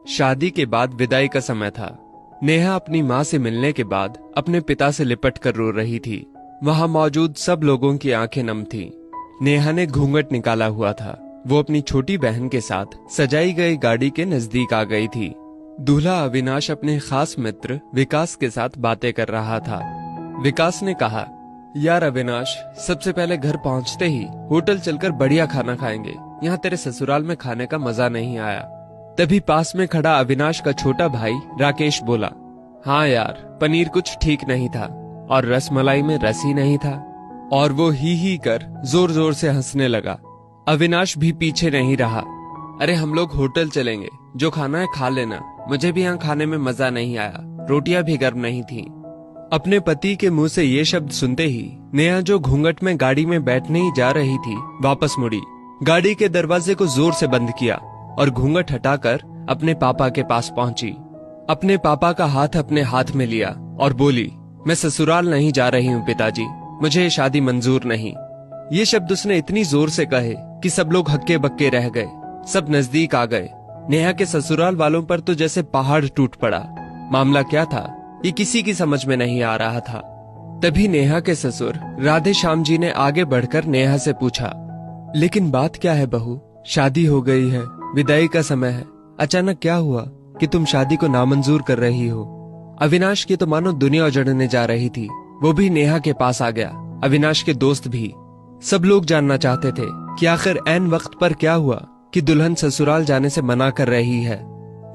शादी के बाद विदाई का समय था। नेहा अपनी माँ से मिलने के बाद अपने पिता से लिपट कर रो रही थी। वहां मौजूद सब लोगों की आंखें नम थीं। नेहा ने घूंघट निकाला हुआ था। वो अपनी छोटी बहन के साथ सजाई गई गाड़ी के नजदीक आ गई थी। दूल्हा अविनाश अपने खास मित्र विकास के साथ बातें कर रहा था। विकास ने कहा, यार अविनाश, सबसे पहले घर पहुंचते ही होटल चलकर बढ़िया खाना खाएंगे। यहाँ तेरे ससुराल में खाने का मजा नहीं आया। तभी पास में खड़ा अविनाश का छोटा भाई राकेश बोला, हाँ यार, पनीर कुछ ठीक नहीं था और रसमलाई में रस ही नहीं था। और वो ही कर जोर जोर से हंसने लगा। अविनाश भी पीछे नहीं रहा। अरे हम लोग होटल चलेंगे, जो खाना है खा लेना, मुझे भी यहाँ खाने में मजा नहीं आया, रोटियां भी गर्म नहीं थी। अपने पति के मुंह से ये शब्द सुनते ही नेहा, जो घूंघट में गाड़ी में बैठने ही जा रही थी, वापस मुड़ी, गाड़ी के दरवाजे को जोर से बंद किया और घूंघट हटाकर अपने पापा के पास पहुंची। अपने पापा का हाथ अपने हाथ में लिया और बोली, मैं ससुराल नहीं जा रही हूँ पिताजी, मुझे ये शादी मंजूर नहीं। ये शब्द उसने इतनी जोर से कहे कि सब लोग हक्के बक्के रह गए। सब नजदीक आ गए। नेहा के ससुराल वालों पर तो जैसे पहाड़ टूट पड़ा। मामला क्या था, ये किसी की समझ में नहीं आ रहा था। तभी नेहा के ससुर राधे श्याम जी ने आगे बढ़कर नेहा से पूछा, लेकिन बात क्या है बहू, शादी हो गई है, विदाई का समय है, अचानक क्या हुआ कि तुम शादी को नामंजूर कर रही हो? अविनाश की तो मानो दुनिया उजड़ने जा रही थी। वो भी नेहा के पास आ गया, अविनाश के दोस्त भी। सब लोग जानना चाहते थे कि आखिर ऐन वक्त पर क्या हुआ कि दुल्हन ससुराल जाने से मना कर रही है।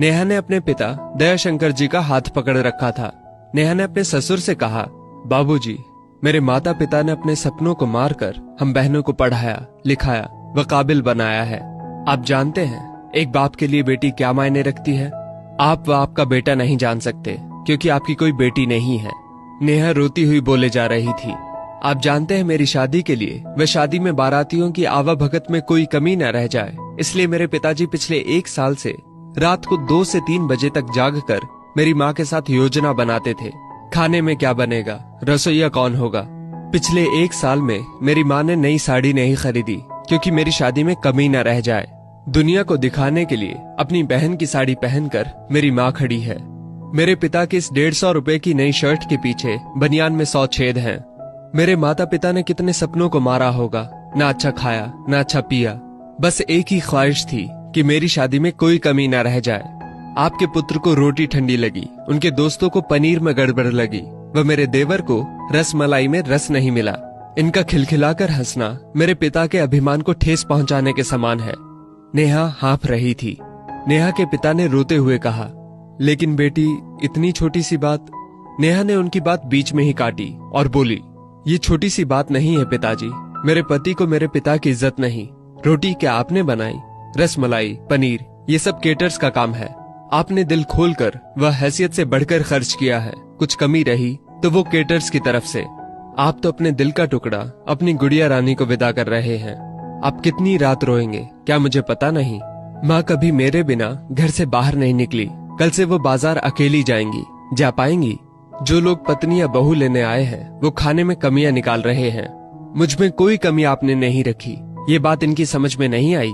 नेहा ने अपने पिता दयाशंकर जी का हाथ पकड़ रखा था। नेहा ने अपने ससुर से कहा, बाबूजी, मेरे माता पिता ने अपने सपनों को मारकर हम बहनों को पढ़ाया, लिखाया व काबिल बनाया है। आप जानते हैं एक बाप के लिए बेटी क्या मायने रखती है? आप व आपका बेटा नहीं जान सकते क्योंकि आपकी कोई बेटी नहीं है। नेहा रोती हुई बोले जा रही थी, आप जानते हैं मेरी शादी के लिए व शादी में बारातियों की आवाभगत में कोई कमी न रह जाए, इसलिए मेरे पिताजी पिछले 1 साल से रात को 2 से 3 बजे तक जागकर मेरी माँ के साथ योजना बनाते थे। खाने में क्या बनेगा, रसोईया कौन होगा। पिछले 1 साल में मेरी माँ ने नई साड़ी नहीं खरीदी क्योंकि मेरी शादी में कमी न रह जाए। दुनिया को दिखाने के लिए अपनी बहन की साड़ी पहनकर मेरी माँ खड़ी है। मेरे पिता की इस 150 रुपए की नई शर्ट के पीछे बनियान में 100 छेद हैं। मेरे माता पिता ने कितने सपनों को मारा होगा, ना अच्छा खाया ना अच्छा पिया, बस एक ही ख्वाहिश थी कि मेरी शादी में कोई कमी ना रह जाए। आपके पुत्र को रोटी ठंडी लगी, उनके दोस्तों को पनीर में गड़बड़ लगी व मेरे देवर को रसमलाई में रस नहीं मिला। इनका खिलखिलाकर हंसना मेरे पिता के अभिमान को ठेस पहुंचाने के समान है। नेहा हाँफ रही थी। नेहा के पिता ने रोते हुए कहा, लेकिन बेटी, इतनी छोटी सी बात। नेहा ने उनकी बात बीच में ही काटी और बोली, ये छोटी सी बात नहीं है पिताजी, मेरे पति को मेरे पिता की इज्जत नहीं। रोटी क्या आपने बनाई, रसमलाई, पनीर, ये सब केटर्स का काम है। आपने दिल खोलकर व हैसियत से बढ़कर खर्च किया है। कुछ कमी रही तो वो केटर्स की तरफ से। आप तो अपने दिल का टुकड़ा अपनी गुड़िया रानी को विदा कर रहे हैं। आप कितनी रात रोएंगे क्या मुझे पता नहीं। माँ कभी मेरे बिना घर से बाहर नहीं निकली, कल से वो बाजार अकेली जाएंगी, जा पाएंगी। जो लोग पत्नी या बहू लेने आए हैं वो खाने में कमियां निकाल रहे हैं। मुझ में कोई कमी आपने नहीं रखी। ये बात इनकी समझ में नहीं आई।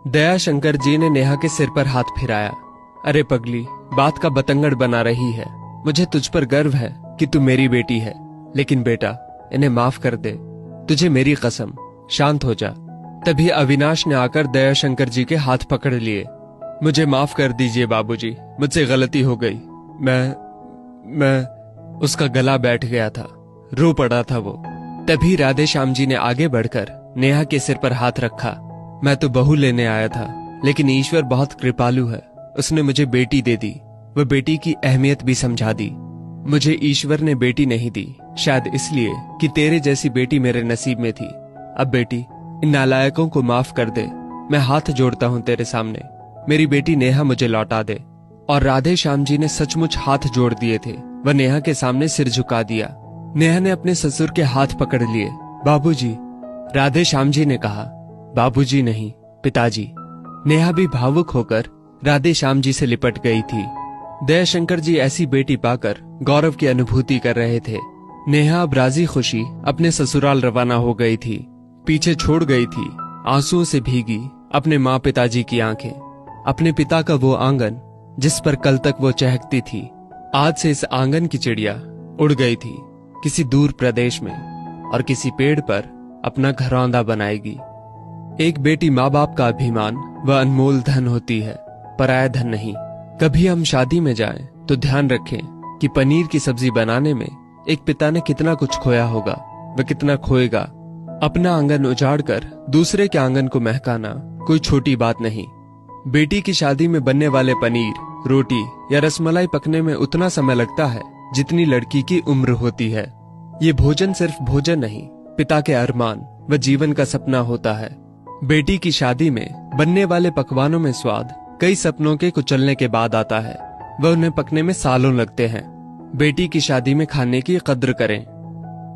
दयाशंकर जी ने नेहा के सिर पर हाथ फिराया। अरे पगली, बात का बतंगड़ बना रही है। मुझे तुझ पर गर्व है कि तू मेरी बेटी है, लेकिन बेटा, इन्हें माफ कर दे। तुझे मेरी कसम, शांत हो जा। तभी अविनाश ने आकर दयाशंकर जी के हाथ पकड़ लिए। मुझे माफ कर दीजिए बाबूजी, मुझसे गलती हो गई। मैं उसका गला बैठ गया था, रो पड़ा था वो। तभी राधे श्याम जी ने आगे बढ़कर नेहा के सिर पर हाथ रखा। मैं तो बहू लेने आया था, लेकिन ईश्वर बहुत कृपालु है, उसने मुझे बेटी दे दी। वह बेटी की अहमियत भी समझा दी। मुझे ईश्वर ने बेटी नहीं दी, शायद इसलिए कि तेरे जैसी बेटी मेरे नसीब में थी। अब बेटी, इन नालायकों को माफ कर दे। मैं हाथ जोड़ता हूँ तेरे सामने, मेरी बेटी नेहा मुझे लौटा दे। और राधे श्याम जी ने सचमुच हाथ जोड़ दिए थे। वह नेहा के सामने सिर झुका दिया। नेहा ने अपने ससुर के हाथ पकड़ लिए। बाबूजी, राधे श्याम जी ने कहा। बाबूजी नहीं, पिताजी। नेहा भी भावुक होकर राधे श्याम जी से लिपट गई थी। दयाशंकर जी ऐसी बेटी पाकर गौरव की अनुभूति कर रहे थे। नेहा अब राजी खुशी अपने ससुराल रवाना हो गई थी। पीछे छोड़ गई थी आंसुओं से भीगी अपने माँ पिताजी की आंखें, अपने पिता का वो आंगन जिस पर कल तक वो चहकती थी, आज से इस आंगन की चिड़िया उड़ गई थी किसी दूर प्रदेश में और किसी पेड़ पर अपना घरौंदा बनाएगी। एक बेटी माँ बाप का अभिमान व अनमोल धन होती है, पराया धन नहीं। कभी हम शादी में जाएं तो ध्यान रखें कि पनीर की सब्जी बनाने में एक पिता ने कितना कुछ खोया होगा व कितना खोएगा। अपना आंगन उजाड़कर दूसरे के आंगन को महकाना कोई छोटी बात नहीं। बेटी की शादी में बनने वाले पनीर, रोटी या रसमलाई पकने में उतना समय लगता है जितनी लड़की की उम्र होती है। ये भोजन सिर्फ भोजन नहीं, पिता के अरमान व जीवन का सपना होता है। बेटी की शादी में बनने वाले पकवानों में स्वाद कई सपनों के कुचलने के बाद आता है व उन्हें पकने में सालों लगते हैं। बेटी की शादी में खाने की कद्र करें।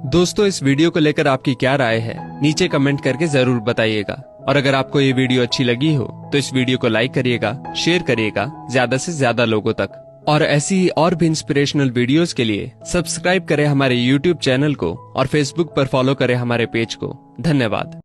दोस्तों, इस वीडियो को लेकर आपकी क्या राय है, नीचे कमेंट करके जरूर बताइएगा। और अगर आपको ये वीडियो अच्छी लगी हो तो इस वीडियो को लाइक करिएगा, शेयर करिएगा ज्यादा से ज्यादा लोगों तक। और ऐसी ही और भी इंस्पिरेशनल वीडियोस के लिए सब्सक्राइब करें हमारे YouTube चैनल को और Facebook पर फॉलो करें हमारे पेज को। धन्यवाद।